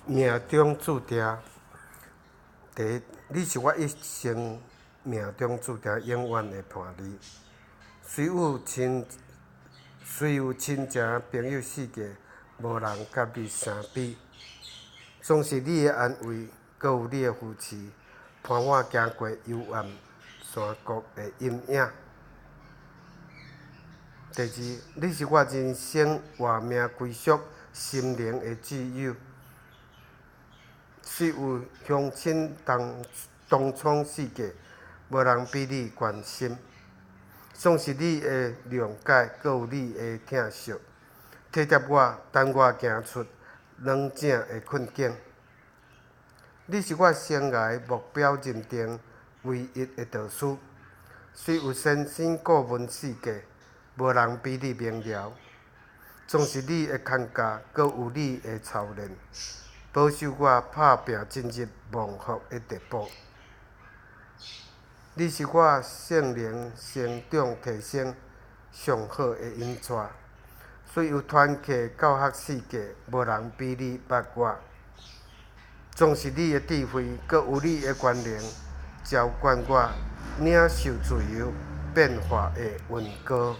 命中注定，你是我一生命中注定永远的伴侣。虽有亲情朋友世界，无人甲你相比。总是你的安慰，搁有你的扶持，伴我行过幽暗山谷的阴影。第二，你是我人生活命归宿、心灵的挚友。虽有乡亲东闯世界，无人比你关心。总是你的谅解，搁有你的疼惜，体贴我，等我行出软井的困境。你是我生涯目标认定唯一的导师。虽有神仙过问世界，无人比你明了。总是你的牵挂，搁有你的操练，保守我打拼进入蒙福的地步。你是我圣灵成长提升上好的引带。虽有传奇教学世界，无人比你捌我。总是你的智慧，搁有你的权能，浇灌我领受自由变化的云歌。